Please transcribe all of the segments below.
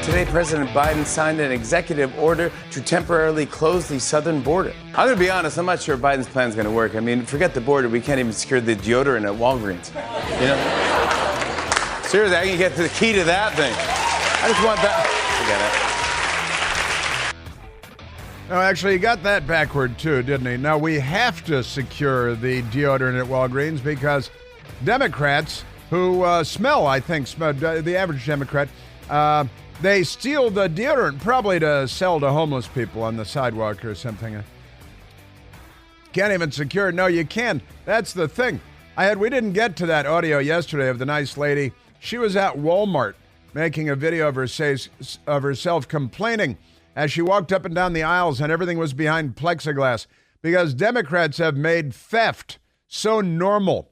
Today, President Biden signed an executive order to temporarily close the southern border. I'm going to be honest, I'm not sure Biden's plan is going to work. I mean, forget the border. We can't even secure the deodorant at Walgreens. You know? Seriously, I can get to the key to that thing. I just want that. Forget it. No, actually, he got that backward, too, didn't he? Now, we have to secure the deodorant at Walgreens because Democrats who smell, the average Democrat, they steal the deodorant probably to sell to homeless people on the sidewalk or something. Can't even secure it. No, you can. That's the thing. We didn't get to that audio yesterday of the nice lady. She was at Walmart making a video of herself complaining as she walked up and down the aisles and everything was behind plexiglass because Democrats have made theft so normal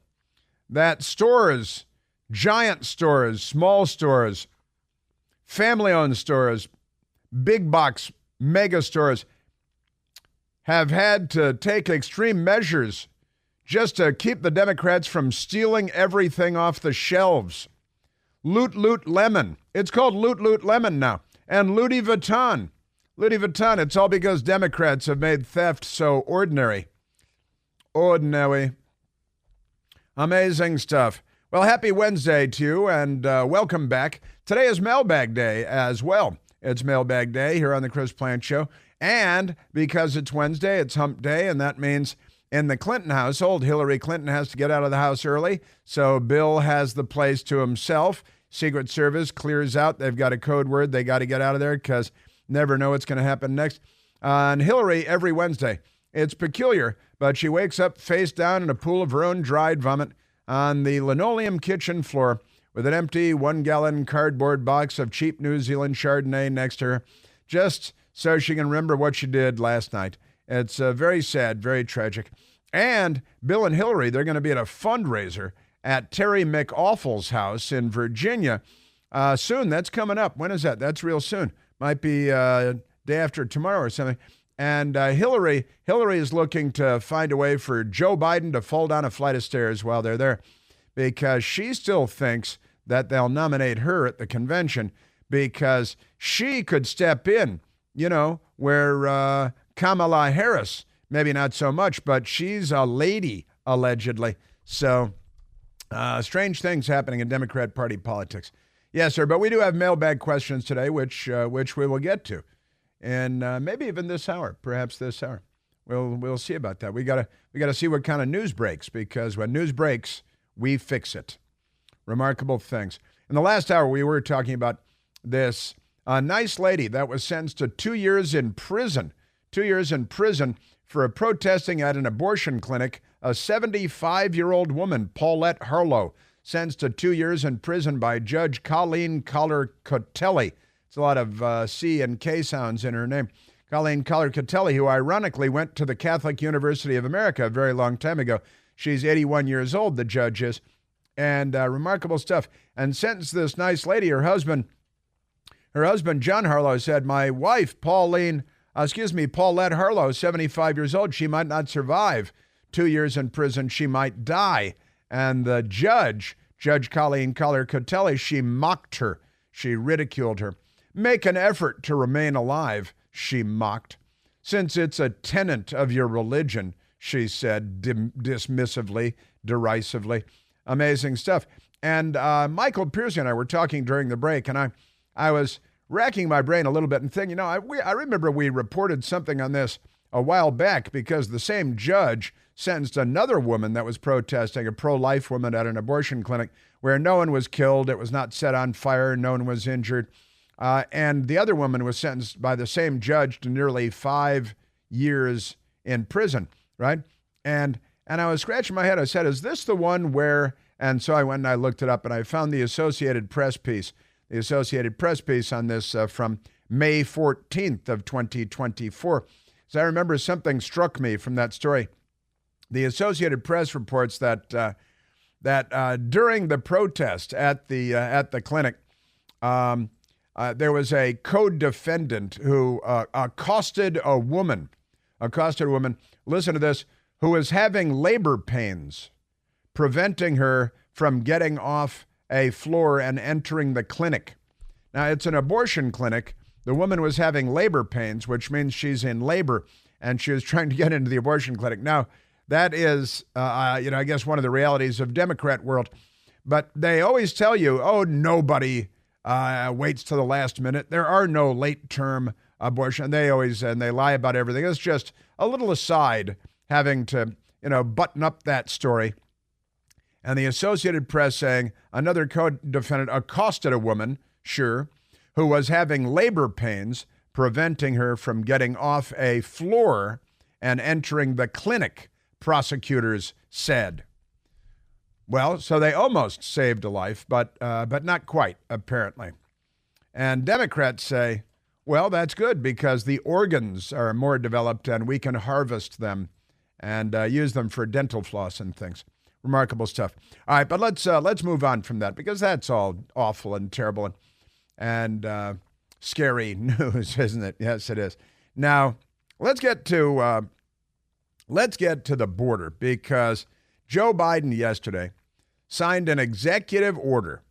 that stores, giant stores, small stores, family-owned stores, big box mega stores have had to take extreme measures just to keep the Democrats from stealing everything off the shelves. Loot, loot, lemon. It's called Loot, Loot, Lemon now. And Louis Vuitton. Louis Vuitton, it's all because Democrats have made theft so ordinary. Ordinary. Amazing stuff. Well, happy Wednesday to you, and welcome back. Today is Mailbag Day as well. It's Mailbag Day here on the Chris Plant Show. And because it's Wednesday, it's Hump Day, and that means in the Clinton household, Hillary Clinton has to get out of the house early, so Bill has the place to himself. Secret Service clears out. They've got a code word. They got to get out of there because never know what's going to happen next. And Hillary, every Wednesday, it's peculiar, but she wakes up face down in a pool of her own dried vomit on the linoleum kitchen floor with an empty 1-gallon cardboard box of cheap New Zealand Chardonnay next to her, just so she can remember what she did last night. It's very sad, very tragic. And Bill and Hillary, they're going to be at a fundraiser at Terry McAwful's house in Virginia soon. That's coming up. When is that? That's real soon. Might be day after tomorrow or something. And Hillary is looking to find a way for Joe Biden to fall down a flight of stairs while they're there because she still thinks that they'll nominate her at the convention because she could step in, where Kamala Harris, maybe not so much, but she's a lady, allegedly. So strange things happening in Democrat Party politics. Yes, sir, but we do have mailbag questions today, which we will get to. And maybe even this hour, perhaps this hour. We'll see about that. We gotta see what kind of news breaks, because when news breaks, we fix it. Remarkable things. In the last hour, we were talking about this nice lady that was sentenced to 2 years in prison. 2 years in prison for protesting at an abortion clinic. A 75-year-old woman, Paulette Harlow, sentenced to 2 years in prison by Judge Colleen Collar-Cotelli. It's a lot of C and K sounds in her name. Colleen Collar-Cotelli, who ironically went to the Catholic University of America a very long time ago. She's 81 years old, the judge is. And remarkable stuff. And sentenced this nice lady, her husband, John Harlow, said, my wife, Paulette Harlow, 75 years old, she might not survive 2 years in prison. She might die. And the Judge Colleen Collar-Cotelli, she mocked her. She ridiculed her. Make an effort to remain alive, she mocked. Since it's a tenet of your religion, she said dismissively, derisively. Amazing stuff. And Michael Piercy and I were talking during the break, and I was racking my brain a little bit and thinking, I remember we reported something on this a while back because the same judge sentenced another woman that was protesting, a pro-life woman at an abortion clinic where no one was killed, it was not set on fire, no one was injured. And the other woman was sentenced by the same judge to nearly 5 years in prison, right? And I was scratching my head. I said, is this the one where, and so I went and I looked it up and I found the Associated Press piece on this from May 14th of 2024. So I remember something struck me from that story. The Associated Press reports that during the protest at the clinic, there was a co-defendant who accosted a woman. Listen to this. Who was having labor pains, preventing her from getting off a floor and entering the clinic. Now, it's an abortion clinic. The woman was having labor pains, which means she's in labor, and she was trying to get into the abortion clinic. Now, that is, I guess one of the realities of Democrat world. But they always tell you, oh, nobody waits to the last minute. There are no late-term abortion. They lie about everything. It's just a little aside having to, button up that story. And the Associated Press saying another co-defendant accosted a woman, who was having labor pains, preventing her from getting off a floor and entering the clinic, prosecutors said. Well, so they almost saved a life, but not quite, apparently. And Democrats say, well, that's good because the organs are more developed and we can harvest them and use them for dental floss and things. Remarkable stuff. All right, but let's move on from that because that's all awful and terrible and scary news, isn't it? Yes, it is. Now, let's get to the border because Joe Biden yesterday signed an executive order.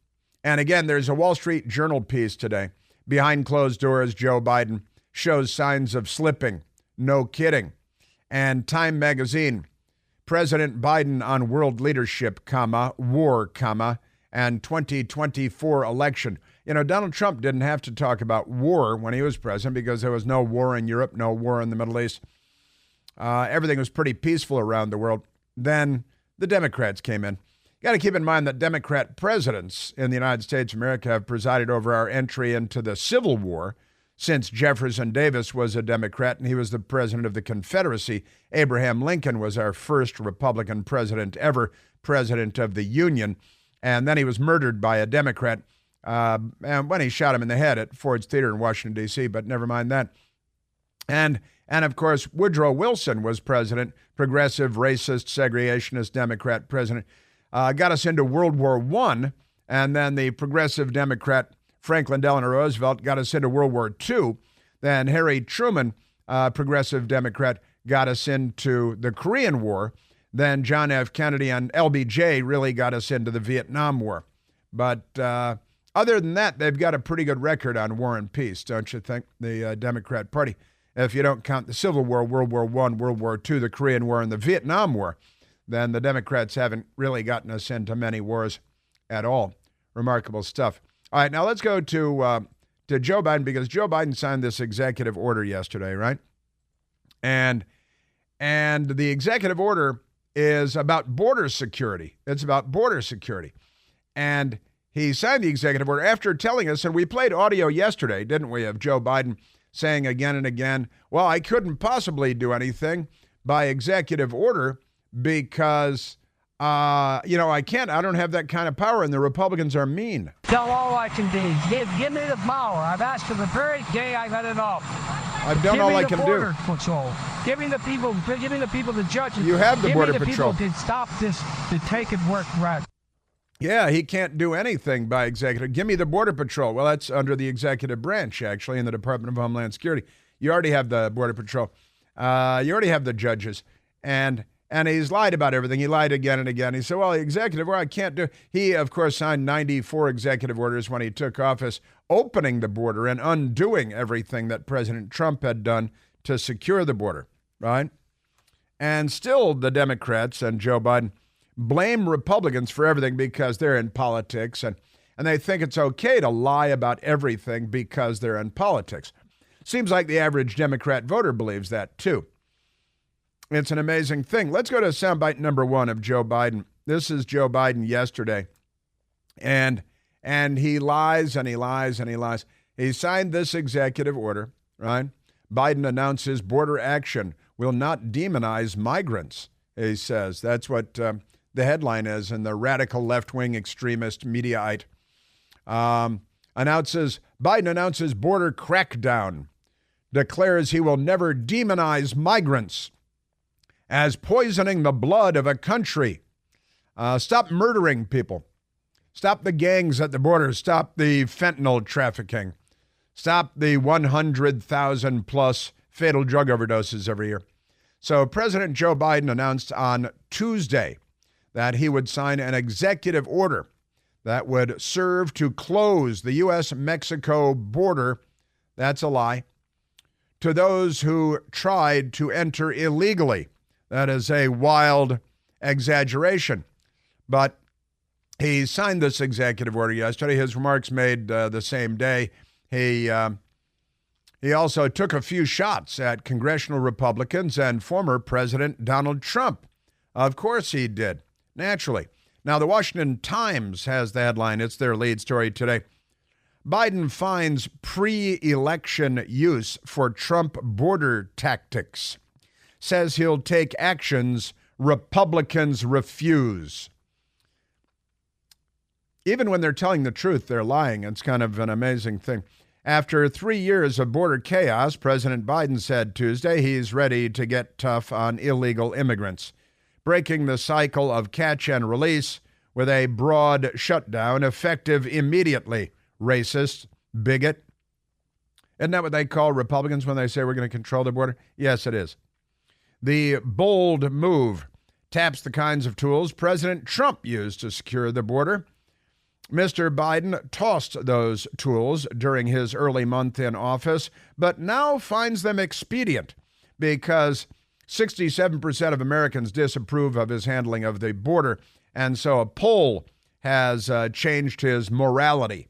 And again, there's a Wall Street Journal piece today. Behind closed doors, Joe Biden shows signs of slipping. No kidding. And Time magazine, President Biden on world leadership, war, and 2024 election. Donald Trump didn't have to talk about war when he was president because there was no war in Europe, no war in the Middle East. Everything was pretty peaceful around the world. Then the Democrats came in. You got to keep in mind that Democrat presidents in the United States of America have presided over our entry into the Civil War since Jefferson Davis was a Democrat and he was the president of the Confederacy. Abraham Lincoln was our first Republican president ever, president of the Union. And then he was murdered by a Democrat and when he shot him in the head at Ford's Theater in Washington, D.C., but never mind that. And of course, Woodrow Wilson was president, progressive, racist, segregationist Democrat president. Got us into World War I, and then the progressive Democrat Franklin Delano Roosevelt got us into World War II. Then Harry Truman, progressive Democrat, got us into the Korean War. Then John F. Kennedy and LBJ really got us into the Vietnam War. But other than that, they've got a pretty good record on war and peace, don't you think, the Democrat Party? If you don't count the Civil War, World War I, World War II, the Korean War, and the Vietnam War, then the Democrats haven't really gotten us into many wars at all. Remarkable stuff. All right, now let's go to Joe Biden because Joe Biden signed this executive order yesterday, right? And the executive order is about border security. It's about border security. And he signed the executive order after telling us, and we played audio yesterday, didn't we, of Joe Biden saying again and again, well, I couldn't possibly do anything by executive order because, I don't have that kind of power, and the Republicans are mean. Tell all I can do. Give me the power. I've asked for the very day I got it off. I've done all I can do. Give me the border patrol. Give me the people, the judges. You have the border patrol. Give me the people to stop this, to take it work right. Yeah, he can't do anything by executive. Give me the border patrol. Well, that's under the executive branch, actually, in the Department of Homeland Security. You already have the border patrol. You already have the judges. And he's lied about everything. He lied again and again. He said, well, the executive order, I can't do. He, of course, signed 94 executive orders when he took office, opening the border and undoing everything that President Trump had done to secure the border, right? And still the Democrats and Joe Biden blame Republicans for everything because they're in politics, and they think it's okay to lie about everything because they're in politics. Seems like the average Democrat voter believes that, too. It's an amazing thing. Let's go to soundbite number 1 of Joe Biden. This is Joe Biden yesterday. And he lies and he lies and he lies. He signed this executive order, right? Biden announces border action will not demonize migrants, he says. That's what the headline is in the radical left-wing extremist Mediaite. Biden announces border crackdown, declares he will never demonize migrants as poisoning the blood of a country. Stop murdering people. Stop the gangs at the border. Stop the fentanyl trafficking. Stop the 100,000 plus fatal drug overdoses every year. So President Joe Biden announced on Tuesday that he would sign an executive order that would serve to close the U.S.-Mexico border, that's a lie, to those who tried to enter illegally. That is a wild exaggeration. But he signed this executive order yesterday. His remarks made the same day. He also took a few shots at congressional Republicans and former President Donald Trump. Of course he did, naturally. Now, the Washington Times has the headline. It's their lead story today. Biden finds pre-election use for Trump border tactics. Says he'll take actions Republicans refuse. Even when they're telling the truth, they're lying. It's kind of an amazing thing. After 3 years of border chaos, President Biden said Tuesday he's ready to get tough on illegal immigrants, breaking the cycle of catch and release with a broad shutdown effective immediately. Racist, bigot. Isn't that what they call Republicans when they say we're going to control the border? Yes, it is. The bold move taps the kinds of tools President Trump used to secure the border. Mr. Biden tossed those tools during his early month in office, but now finds them expedient because 67% of Americans disapprove of his handling of the border, and so a poll has changed his morality.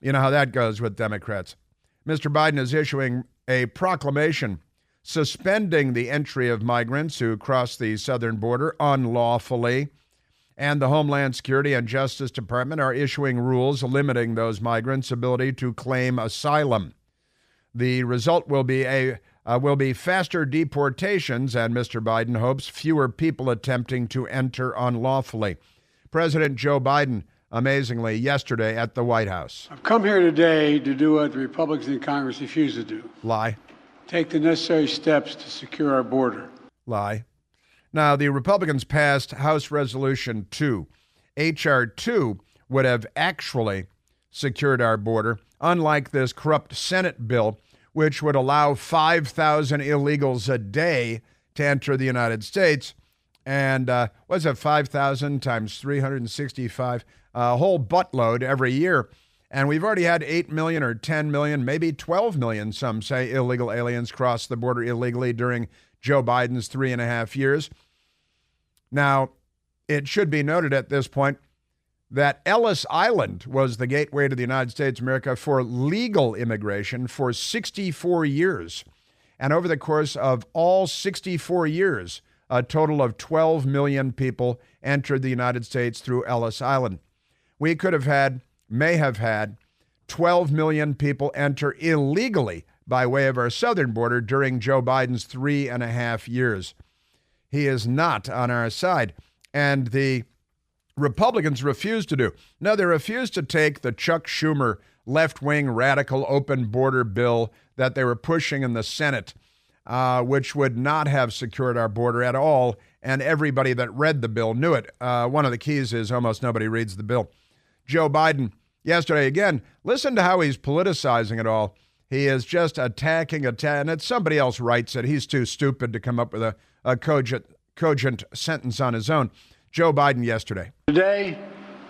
You know how that goes with Democrats. Mr. Biden is issuing a proclamation suspending the entry of migrants who cross the southern border unlawfully, and the Homeland Security and Justice Department are issuing rules limiting those migrants' ability to claim asylum. The result will be faster deportations, and Mr. Biden hopes fewer people attempting to enter unlawfully. President Joe Biden, amazingly, yesterday at the White House. I've come here today to do what the Republicans in Congress refuse to do. Lie. Take the necessary steps to secure our border. Lie. Now, the Republicans passed House Resolution 2. H.R. 2 would have actually secured our border, unlike this corrupt Senate bill, which would allow 5,000 illegals a day to enter the United States. And what's that, 5,000 times 365? A whole buttload every year. And we've already had 8 million or 10 million, maybe 12 million, some say, illegal aliens cross the border illegally during Joe Biden's 3.5 years. Now, it should be noted at this point that Ellis Island was the gateway to the United States of America for legal immigration for 64 years. And over the course of all 64 years, a total of 12 million people entered the United States through Ellis Island. We may have had 12 million people enter illegally by way of our southern border during Joe Biden's 3.5 years. He is not on our side. And the Republicans refuse to do. No, they refuse to take the Chuck Schumer left-wing radical open border bill that they were pushing in the Senate, which would not have secured our border at all. And everybody that read the bill knew it. One of the keys is almost nobody reads the bill. Joe Biden, yesterday, again, listen to how he's politicizing it all. He is just attacking, and it's somebody else writes it. He's too stupid to come up with a cogent sentence on his own. Joe Biden yesterday. Today,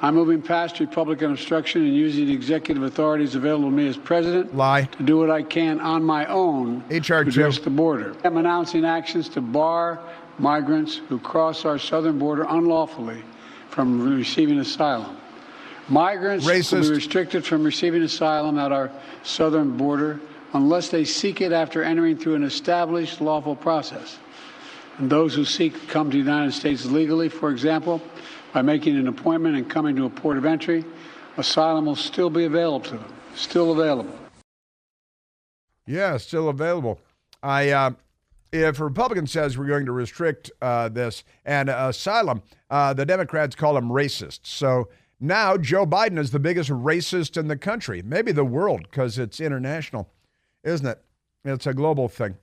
I'm moving past Republican obstruction and using the executive authorities available to me as president to do what I can on my own H.R. to address the border. I'm announcing actions to bar migrants who cross our southern border unlawfully from receiving asylum. Migrants will be restricted from receiving asylum at our southern border unless they seek it after entering through an established lawful process. And those who seek to come to the United States legally, for example, by making an appointment and coming to a port of entry, asylum will still be available to them. Still available. Yeah, still available. If a Republican says we're going to restrict this and asylum, the Democrats call them racists. So now Joe Biden is the biggest racist in the country, maybe the world, because it's international, isn't it? It's a global thing.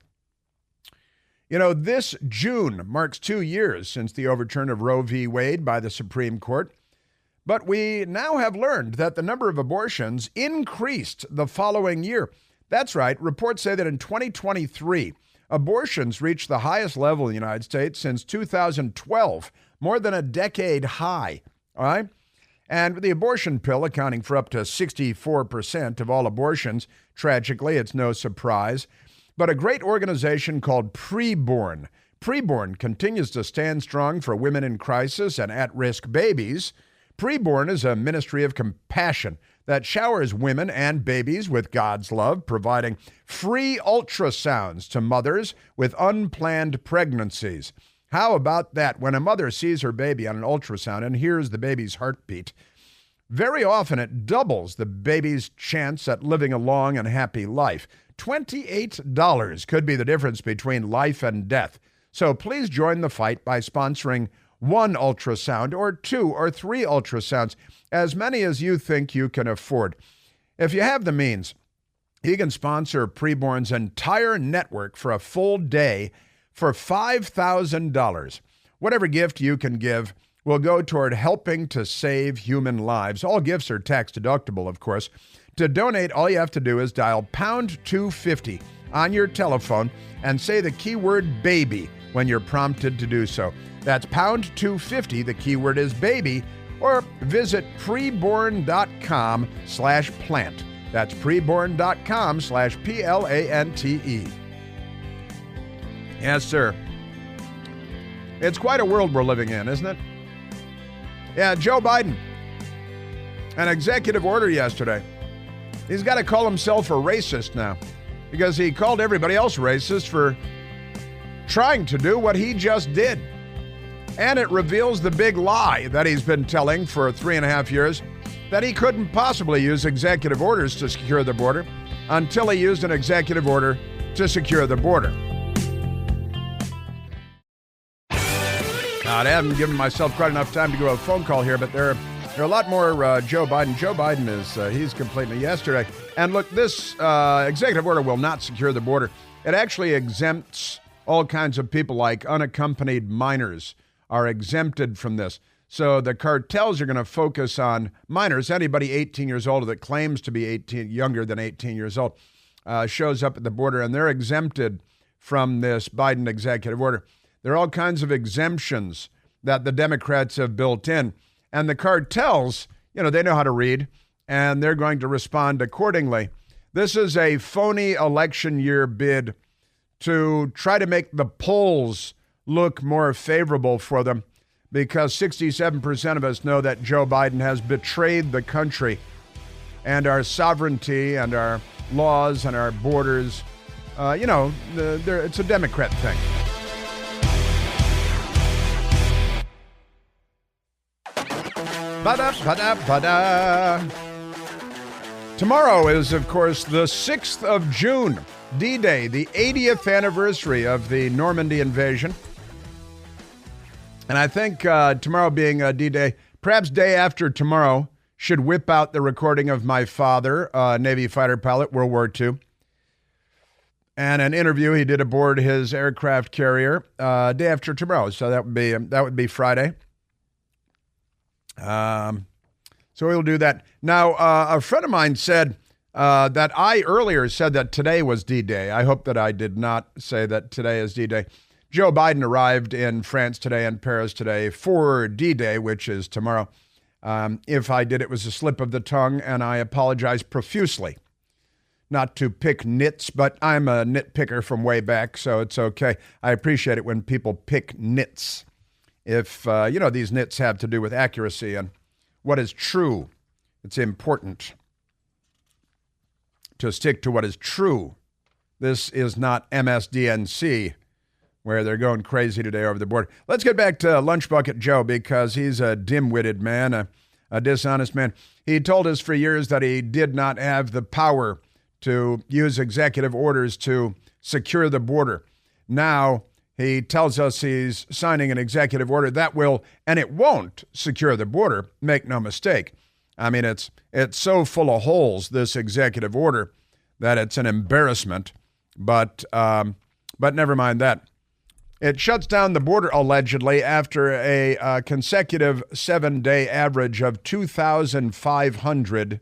You know, this June marks 2 years since the overturn of Roe v. Wade by the Supreme Court. But we now have learned that the number of abortions increased the following year. That's right. Reports say that in 2023, abortions reached the highest level in the United States since 2012, more than a decade high. All right. And the abortion pill accounting for up to 64% of all abortions. Tragically, it's no surprise. But a great organization called Preborn. Preborn continues to stand strong for women in crisis and at-risk babies. Preborn is a ministry of compassion that showers women and babies with God's love, providing free ultrasounds to mothers with unplanned pregnancies. How about that? When a mother sees her baby on an ultrasound and hears the baby's heartbeat, very often it doubles the baby's chance at living a long and happy life. $28 could be the difference between life and death. So please join the fight by sponsoring one ultrasound or 2 or 3 ultrasounds, as many as you think you can afford. If you have the means, you can sponsor Preborn's entire network for a full day for $5,000. Whatever gift you can give will go toward helping to save human lives. All gifts are tax deductible, of course. To donate, all you have to do is dial pound 250 on your telephone and say the keyword baby when you're prompted to do so. That's pound 250, the keyword is baby, or visit preborn.com/plant. That's preborn.com/PLANTE. Yes, sir. It's quite a world we're living in, isn't it? Yeah, Joe Biden, an executive order yesterday. He's got to call himself a racist now because he called everybody else racist for trying to do what he just did. And it reveals the big lie that he's been telling for 3.5 years, that he couldn't possibly use executive orders to secure the border until he used an executive order to secure the border. I haven't given myself quite enough time to go to a phone call here, but there are a lot more Joe Biden. Joe Biden he's completely yesterday. And look, this executive order will not secure the border. It actually exempts all kinds of people like unaccompanied minors are exempted from this. So the cartels are going to focus on minors. Anybody 18 years old that claims to be younger than 18 years old shows up at the border, and they're exempted from this Biden executive order. There are all kinds of exemptions that the Democrats have built in. And the cartels, they know how to read, and they're going to respond accordingly. This is a phony election year bid to try to make the polls look more favorable for them, because 67% of us know that Joe Biden has betrayed the country and our sovereignty and our laws and our borders. It's a Democrat thing. Ba-da. Tomorrow is, of course, the 6th of June, D-Day, the 80th anniversary of the Normandy invasion. And I think tomorrow being D-Day, perhaps day after tomorrow, should whip out the recording of my father, Navy fighter pilot, World War II, and an interview he did aboard his aircraft carrier day after tomorrow. So that would be Friday. So we'll do that. Now, a friend of mine said that I earlier said that today was D-Day. I hope that I did not say that today is D-Day. Joe Biden arrived in France today and Paris today for D-Day, which is tomorrow. If I did, it was a slip of the tongue, and I apologize profusely. Not to pick nits, but I'm a nitpicker from way back, so it's okay. I appreciate it when people pick nits. If, these nits have to do with accuracy and what is true. It's important to stick to what is true. This is not MSDNC, where they're going crazy today over the border. Let's get back to Lunch Bucket Joe, because he's a dim-witted man, a dishonest man. He told us for years that he did not have the power to use executive orders to secure the border. Now he tells us he's signing an executive order that will, and it won't, secure the border. Make no mistake. I mean, it's so full of holes, this executive order, that it's an embarrassment. But never mind that. It shuts down the border, allegedly, after a consecutive 7-day average of 2,500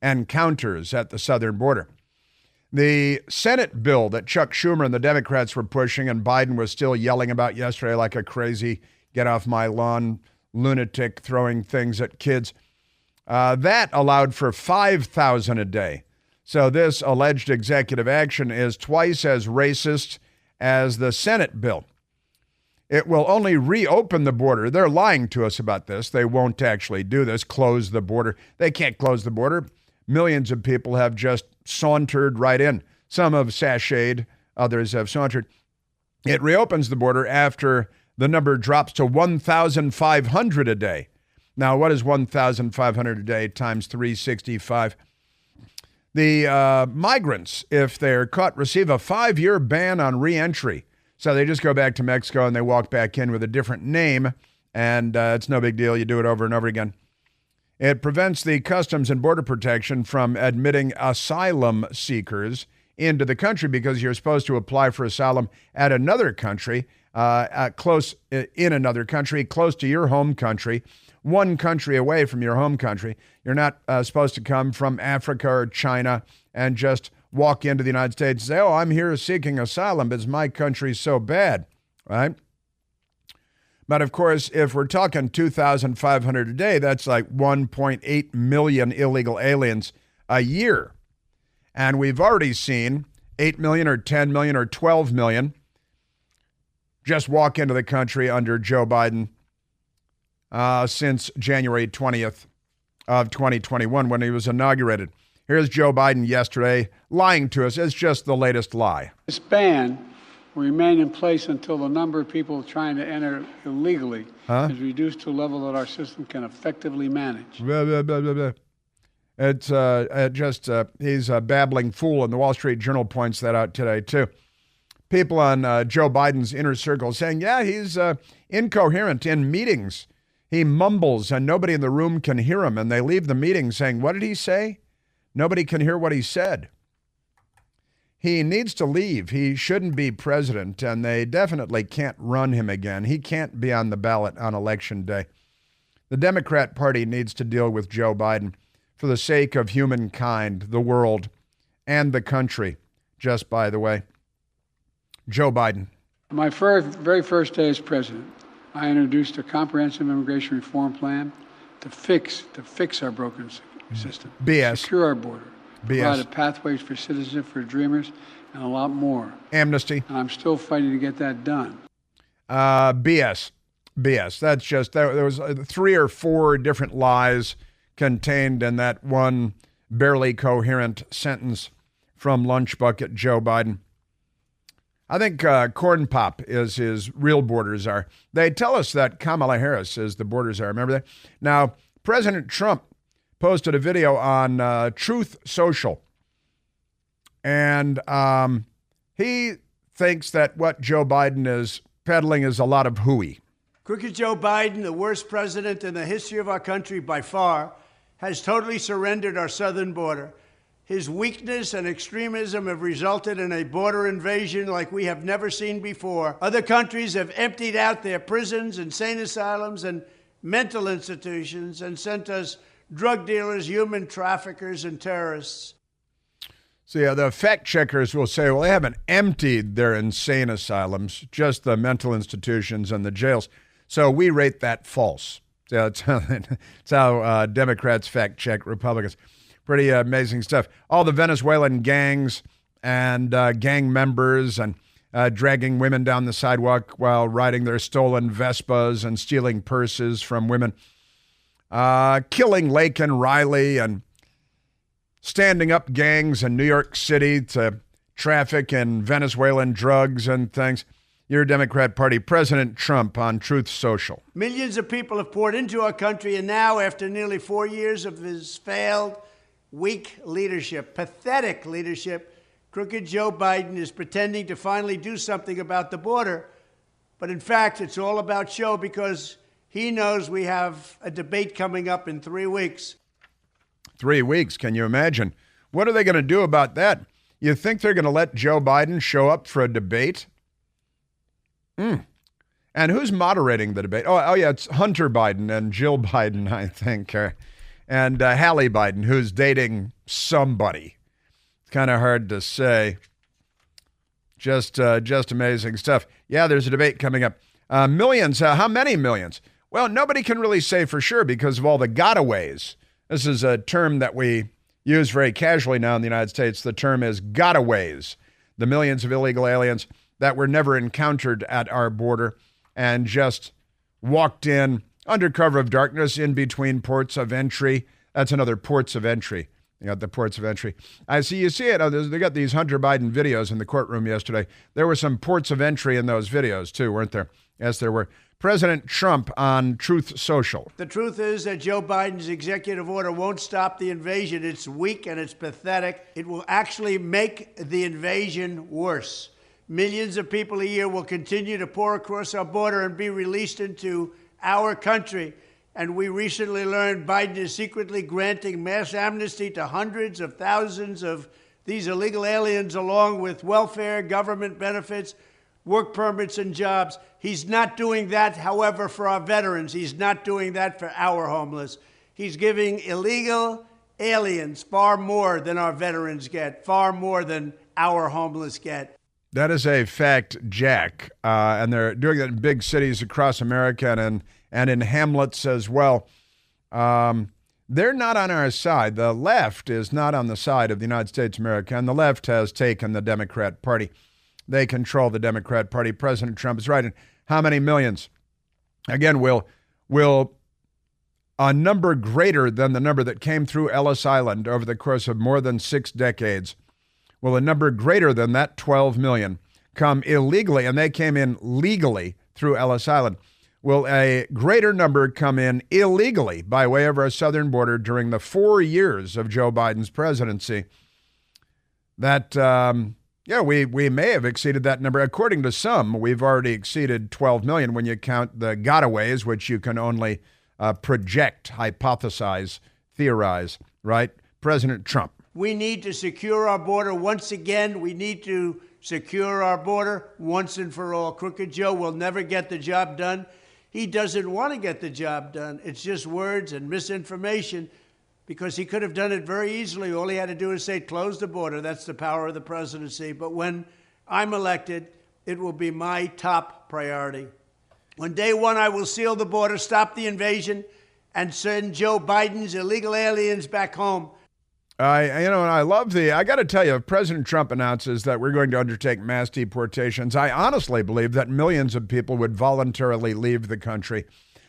encounters at the southern border. The Senate bill that Chuck Schumer and the Democrats were pushing and Biden was still yelling about yesterday like a crazy get-off-my-lawn lunatic throwing things at kids, That allowed for 5,000 a day. So this alleged executive action is twice as racist as the Senate bill. It will only reopen the border. They're lying to us about this. They won't actually do this, close the border. They can't close the border. Millions of people have just sauntered right in. Some have sashayed, others have sauntered. It reopens the border after the number drops to 1,500 a day. Now, what is 1,500 a day times 365? The migrants, if they're caught, receive a 5-year ban on reentry. So they just go back to Mexico and they walk back in with a different name, and it's no big deal. You do it over and over again. It prevents the Customs and Border Protection from admitting asylum seekers into the country because you're supposed to apply for asylum at another country, close to your home country, one country away from your home country. You're not supposed to come from Africa or China and just walk into the United States and say, oh, I'm here seeking asylum because my country's so bad, right? But of course, if we're talking 2,500 a day, that's like 1.8 million illegal aliens a year. And we've already seen 8 million or 10 million or 12 million just walk into the country under Joe Biden since January 20th of 2021 when he was inaugurated. Here's Joe Biden yesterday lying to us. It's just the latest lie. This ban will remain in place until the number of people trying to enter illegally is reduced to a level that our system can effectively manage. It's he's a babbling fool, and the Wall Street Journal points that out today, too. People on Joe Biden's inner circle saying, yeah, he's incoherent in meetings. He mumbles, and nobody in the room can hear him, and they leave the meeting saying, what did he say? Nobody can hear what he said. He needs to leave. He shouldn't be president, and they definitely can't run him again. He can't be on the ballot on Election Day. The Democrat Party needs to deal with Joe Biden for the sake of humankind, the world, and the country, just by the way. Joe Biden. My very first day as president, I introduced a comprehensive immigration reform plan to fix our broken system. BS. Secure our border. BS. Provide pathways for citizenship for dreamers and a lot more. Amnesty. And I'm still fighting to get that done. BS. That's just, there was 3 or 4 different lies contained in that one barely coherent sentence from Lunch Bucket Joe Biden. I think Corn Pop is his real border czar. They tell us that Kamala Harris is the border czar. Remember that? Now, President Trump posted a video on Truth Social, and he thinks that what Joe Biden is peddling is a lot of hooey. Crooked Joe Biden, the worst president in the history of our country by far, has totally surrendered our southern border. His weakness and extremism have resulted in a border invasion like we have never seen before. Other countries have emptied out their prisons, insane asylums, and mental institutions and sent us drug dealers, human traffickers, and terrorists. So yeah, the fact checkers will say, well, they haven't emptied their insane asylums, just the mental institutions and the jails. So we rate that false. So it's how Democrats fact check Republicans. Pretty amazing stuff. All the Venezuelan gangs and gang members and dragging women down the sidewalk while riding their stolen Vespas and stealing purses from women. Killing Lake and Riley and standing up gangs in New York City to traffic in Venezuelan drugs and things. Your Democrat Party, President Trump on Truth Social. Millions of people have poured into our country, and now, after nearly 4 years of his failed, weak leadership, pathetic leadership, crooked Joe Biden is pretending to finally do something about the border. But in fact, it's all about show because he knows we have a debate coming up in 3 weeks. 3 weeks, can you imagine? What are they going to do about that? You think they're going to let Joe Biden show up for a debate? And who's moderating the debate? Oh yeah, it's Hunter Biden and Jill Biden, I think, and Hallie Biden, who's dating somebody. It's kind of hard to say. Just amazing stuff. Yeah, there's a debate coming up. Millions. How many millions? Well, nobody can really say for sure because of all the gotaways This is a term that we use very casually now in the United States. The term is gotaways, the millions of illegal aliens that were never encountered at our border and just walked in under cover of darkness in between ports of entry. That's another ports of entry. You got the ports of entry. I see you see it. They got these Hunter Biden videos in the courtroom yesterday. There were some ports of entry in those videos too, weren't there? Yes, there were. President Trump on Truth Social. The truth is that Joe Biden's executive order won't stop the invasion. It's weak and it's pathetic. It will actually make the invasion worse. Millions of people a year will continue to pour across our border and be released into our country. And we recently learned Biden is secretly granting mass amnesty to hundreds of thousands of these illegal aliens, along with welfare, government benefits, work permits, and jobs. He's not doing that, however, for our veterans. He's not doing that for our homeless. He's giving illegal aliens far more than our veterans get, far more than our homeless get. That is a fact, Jack. And they're doing that in big cities across America and in hamlets as well. They're not on our side. The left is not on the side of the United States of America, and the left has taken the Democrat Party. They control the Democrat Party. President Trump is right. And how many millions? Again, will a number greater than the number that came through Ellis Island over the course of more than 6 decades, will a number greater than that 12 million come illegally, and they came in legally through Ellis Island, will a greater number come in illegally by way of our southern border during the 4 years of Joe Biden's presidency? That, we may have exceeded that number. According to some, we've already exceeded 12 million when you count the gotaways, which you can only project, hypothesize, theorize, right? President Trump. We need to secure our border once again. We need to secure our border once and for all. Crooked Joe will never get the job done. He doesn't want to get the job done. It's just words and misinformation, because he could have done it very easily. All he had to do is say, close the border. That's the power of the presidency. But when I'm elected, it will be my top priority. On day one, I will seal the border, stop the invasion, and send Joe Biden's illegal aliens back home. I got to tell you, if President Trump announces that we're going to undertake mass deportations, I honestly believe that millions of people would voluntarily leave the country.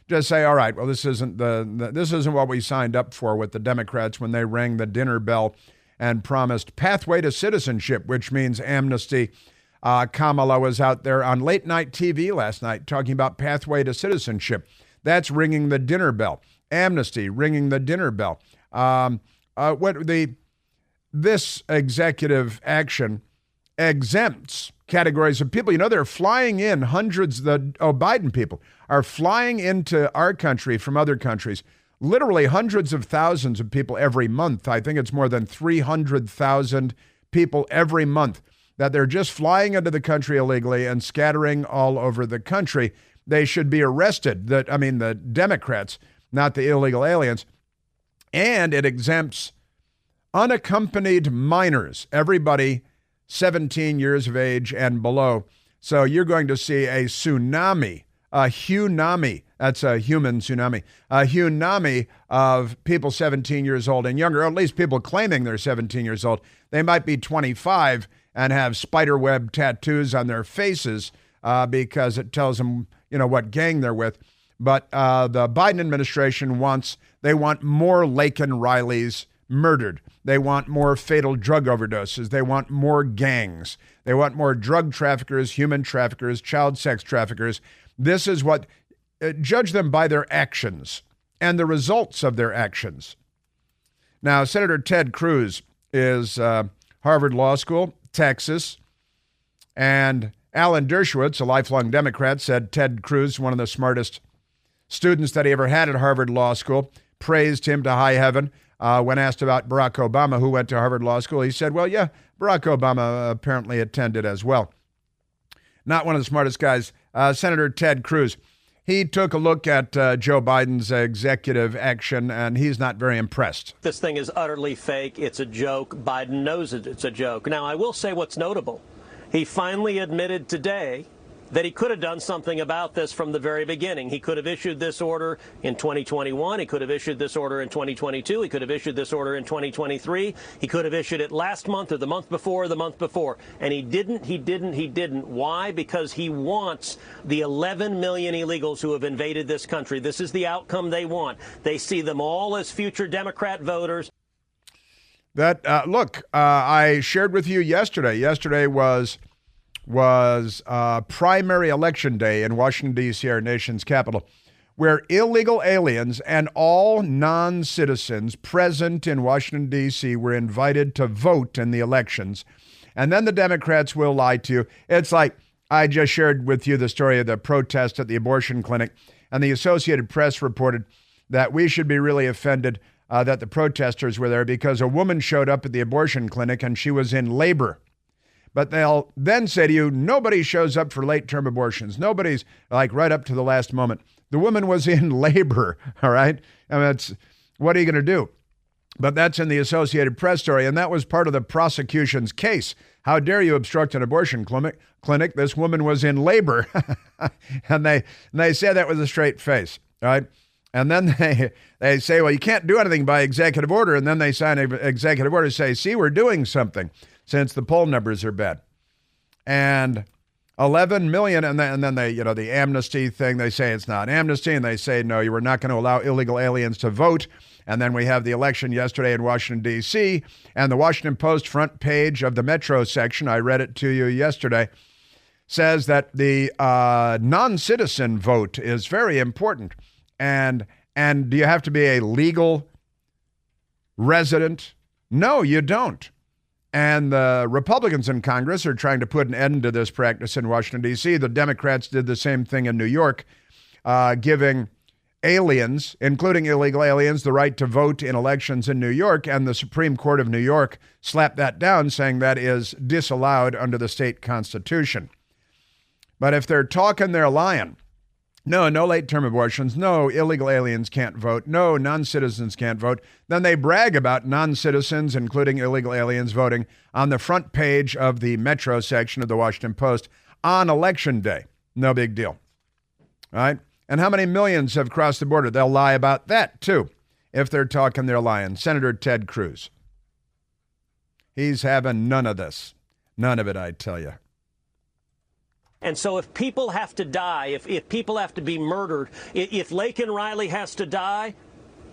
Just say, all right, well, this isn't what we signed up for with the Democrats when they rang the dinner bell and promised pathway to citizenship, which means amnesty. Kamala was out there on late night TV last night talking about pathway to citizenship. That's ringing the dinner bell. Amnesty, ringing the dinner bell. This executive action exempts categories of people. You know, they're flying in Biden people are flying into our country from other countries. Literally hundreds of thousands of people every month. I think it's more than 300,000 people every month that they're just flying into the country illegally and scattering all over the country. They should be arrested. The Democrats, not the illegal aliens. And it exempts unaccompanied minors, everybody 17 years of age and below. So you're going to see a tsunami, that's a human tsunami, a tsunami of people 17 years old and younger, or at least people claiming they're 17 years old. They might be 25 and have spiderweb tattoos on their faces because it tells them, what gang they're with. But the Biden administration wants more Laken Rileys murdered. They want more fatal drug overdoses. They want more gangs. They want more drug traffickers, human traffickers, child sex traffickers. This is what, judge them by their actions and the results of their actions. Now, Senator Ted Cruz is Harvard Law School, Texas, and Alan Dershowitz, a lifelong Democrat, said Ted Cruz, one of the smartest students that he ever had at Harvard Law School, praised him to high heaven. When asked about Barack Obama, who went to Harvard Law School, he said, well, yeah, Barack Obama apparently attended as well. Not one of the smartest guys. Senator Ted Cruz, he took a look at Joe Biden's executive action, and he's not very impressed. This thing is utterly fake. It's a joke. Biden knows it's a joke. Now, I will say what's notable. He finally admitted today that he could have done something about this from the very beginning. He could have issued this order in 2021. He could have issued this order in 2022. He could have issued this order in 2023. He could have issued it last month or the month before or the month before. And he didn't. Why? Because he wants the 11 million illegals who have invaded this country. This is the outcome they want. They see them all as future Democrat voters. I shared with you yesterday. Yesterday was primary election day in Washington, D.C., our nation's capital, where illegal aliens and all non-citizens present in Washington, D.C. were invited to vote in the elections. And then the Democrats will lie to you. It's like I just shared with you the story of the protest at the abortion clinic, and the Associated Press reported that we should be really offended that the protesters were there because a woman showed up at the abortion clinic and she was in labor. But they'll then say to you, nobody shows up for late-term abortions. Nobody's like right up to the last moment. The woman was in labor, all right? I mean, what are you going to do? But that's in the Associated Press story, and that was part of the prosecution's case. How dare you obstruct an abortion clinic? This woman was in labor. and they say that with a straight face, all right? And then they say, well, you can't do anything by executive order. And then they sign an executive order, say, see, we're doing something, since the poll numbers are bad. And 11 million, and then they, the amnesty thing, they say it's not amnesty, and they say, no, you were not going to allow illegal aliens to vote. And then we have the election yesterday in Washington, D.C., and the Washington Post front page of the Metro section, I read it to you yesterday, says that the non-citizen vote is very important. And do you have to be a legal resident? No, you don't. And the Republicans in Congress are trying to put an end to this practice in Washington, D.C. The Democrats did the same thing in New York, giving aliens, including illegal aliens, the right to vote in elections in New York. And the Supreme Court of New York slapped that down, saying that is disallowed under the state constitution. But if they're talking, they're lying. No late-term abortions. No, illegal aliens can't vote. No, non-citizens can't vote. Then they brag about non-citizens, including illegal aliens, voting on the front page of the Metro section of the Washington Post on Election Day. No big deal. All right? And how many millions have crossed the border? They'll lie about that, too. If they're talking, they're lying. Senator Ted Cruz. He's having none of this. None of it, I tell you. And so if people have to die, if people have to be murdered, if Laken Riley has to die,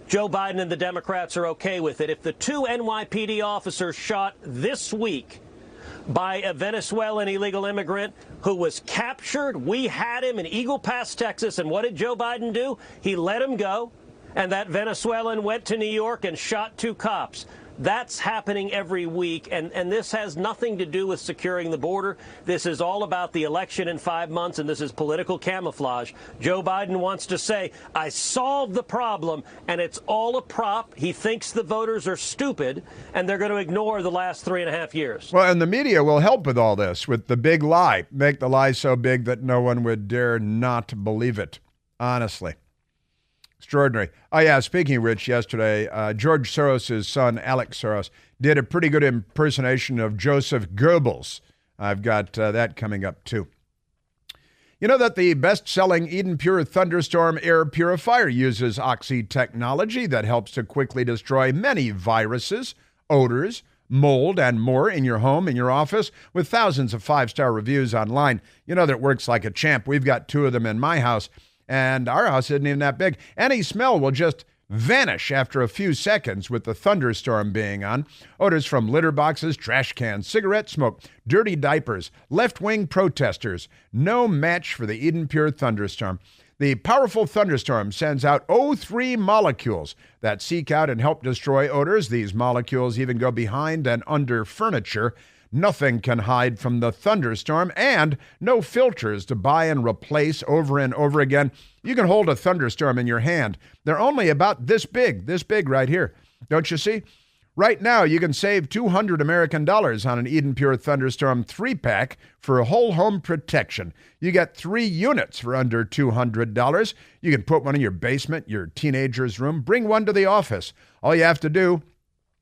Joe Biden and the Democrats are okay with it. If the two NYPD officers shot this week by a Venezuelan illegal immigrant who was captured, we had him in Eagle Pass, Texas, and what did Joe Biden do? He let him go, and that Venezuelan went to New York and shot two cops. That's happening every week, and this has nothing to do with securing the border. This is all about the election in 5 months, and this is political camouflage. Joe Biden wants to say, I solved the problem, and it's all a prop. He thinks the voters are stupid, and they're going to ignore the last 3.5 years. Well, and the media will help with all this, with the big lie. Make the lie so big that no one would dare not believe it, honestly. Extraordinary. Oh, yeah, speaking of which, yesterday, George Soros' son, Alex Soros, did a pretty good impersonation of Joseph Goebbels. I've got that coming up, too. You know that the best-selling Eden Pure Thunderstorm air purifier uses Oxy technology that helps to quickly destroy many viruses, odors, mold, and more in your home, in your office, with thousands of 5-star reviews online. You know that it works like a champ. We've got 2 of them in my house. And our house isn't even that big. Any smell will just vanish after a few seconds with the thunderstorm being on. Odors from litter boxes, trash cans, cigarette smoke, dirty diapers, left-wing protesters. No match for the Eden Pure Thunderstorm. The powerful thunderstorm sends out O3 molecules that seek out and help destroy odors. These molecules even go behind and under furniture. Nothing can hide from the thunderstorm, and no filters to buy and replace over and over again. You can hold a thunderstorm in your hand. They're only about this big right here. Don't you see? Right now, you can save $200 American on an Eden Pure Thunderstorm 3-pack for a whole home protection. You get 3 units for under $200. You can put one in your basement, your teenager's room, bring one to the office. All you have to do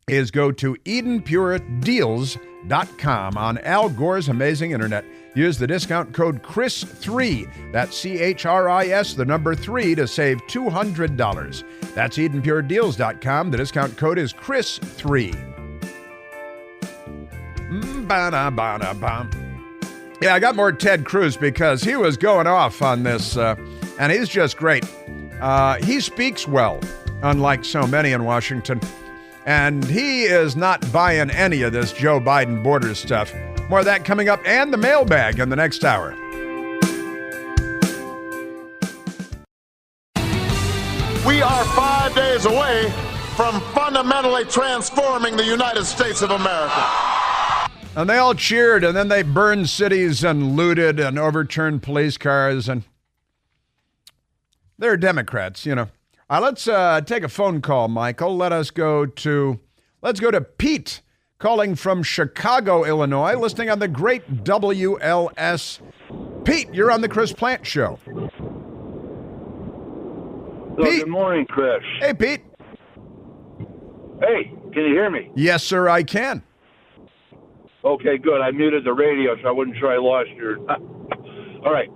is go to EdenPureDeals.com on Al Gore's amazing internet. Use the discount code CHRIS3. That's CHRIS, the number 3, to save $200. That's EdenPureDeals.com. The discount code is CHRIS3. Yeah, I got more Ted Cruz because he was going off on this, and he's just great. He speaks well, unlike so many in Washington, and he is not buying any of this Joe Biden border stuff. More of that coming up, and the mailbag in the next hour. We are 5 days away from fundamentally transforming the United States of America. And they all cheered, and then they burned cities and looted and overturned police cars, and they're Democrats, you know. Let's take a phone call, Michael. Let's go to Pete, calling from Chicago, Illinois, listening on the great WLS. Pete, you're on the Chris Plant Show. Pete. Good morning, Chris. Hey, Pete. Hey, can you hear me? Yes, sir, I can. Okay, good. I muted the radio, so I wasn't sure I lost your... All right.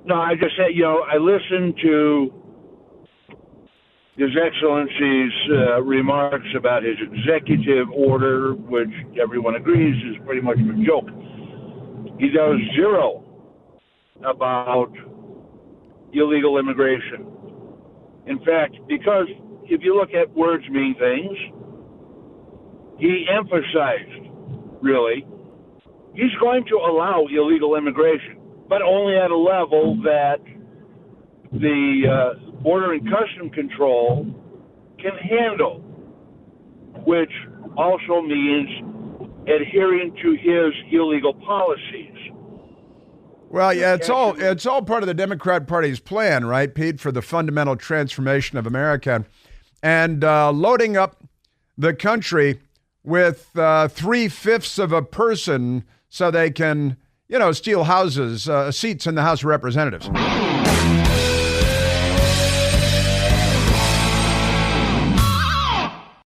No, I just said, I listened to His Excellency's remarks about his executive order, which everyone agrees is pretty much a joke. He does zero about illegal immigration. In fact, because if you look at words mean things, he emphasized, really, he's going to allow illegal immigration, but only at a level that the Border and Custom Control can handle, which also means adhering to his illegal policies. Well, yeah, it's all part of the Democrat Party's plan, right, Pete, for the fundamental transformation of America, and loading up the country with 3/5 of a person so they can, steal houses, seats in the House of Representatives.